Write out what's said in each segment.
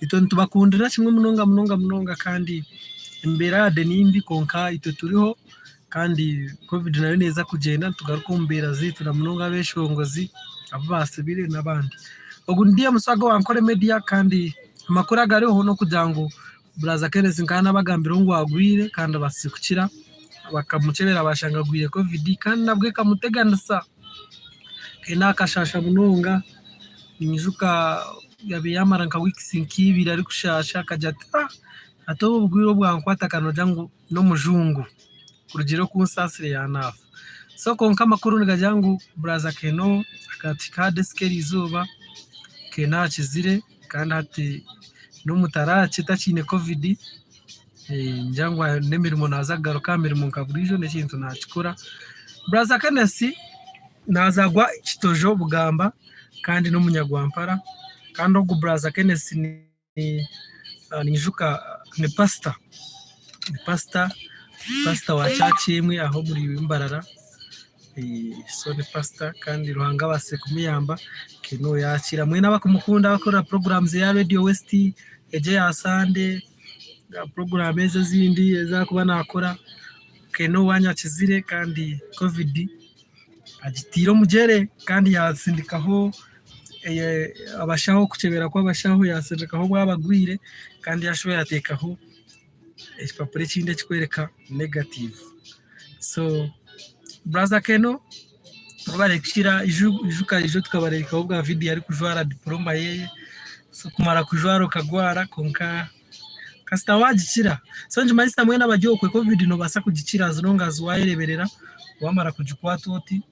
ito ntubakundira kimwe munonga kandi imbere nimbi konka ito turiho kandi covid nayo neza kugenda tugaruka mbera zitu na munonga beshongozi abo basubire nabandi ubu ndiye musago wankore media kandi amakuru agariho no kugira ngo buraza kenesi nkana bagambira ngo agwire kandi basikukira bakamucebera bashangagwire covid kandi nabwe kamuteganisa kena kashasha munonga imizuka yabiyamara nka weeks nkibiri ari kushasha kajya ato ubwiro bwankwata kano jangu no mujungu kurugero kunsasire yanafa so konka makuru nigajangu braza keno akatika deskeri izuba kena kizire kandi ati no mutarache tachine covid njangwa nemirimo nazagaruka mirimo nkaburijo nekintu nakikora braza kenesi nazagwa kitojo bugamba kandi no munyagwampara kandi ogu braza kenesi ni nijuka ni pasta wa chachimwe aho muri imbarara so ni pasta kandi ruhanga base kumiyamba kino yakira mwe nabakumukunda bakora programs ya Radio West eje ya Sunday program ezo zindi ezakuba nakora kino wanyakizire kandi covid agitiro mujere kandi yasindikaho abashaho kucebera kwa abashaho yasindikaho bwabagwire kandi yashoboye atekaho papure kinde kikwereka negative so braza keno barekira ijuka tukabareka ubwa video ari kujwara diploma yeye so kumara kujwara kagwara konka kasta wagikira so nje marisa mwe n'abagiye ku covid no basa kugikira zinonga zwayereberera wamara kujikwa toti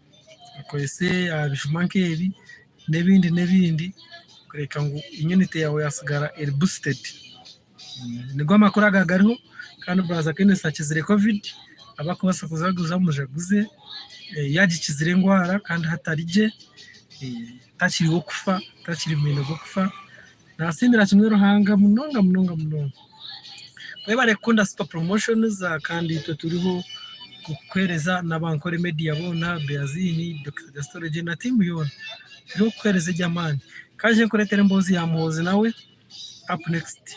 kwese abishumankebi nebindi kureka ngo immunity yawe yasigara iri boosted nigwa makuru agagariho kandi braza kene sakizire covid abakubasa kuzaguza mujaguze yagikizire ngwara kandi hatarije takiriho kufa takiri mino go kufa nasimira kimwe ruhanga munonga webare kunda super promotions kandi turiho kukwereza nabankore media bona Beazini Dr. Gastorage na team yona turiho kukwereza jamani kaje kuretere mbozi ya muhozi nawe up next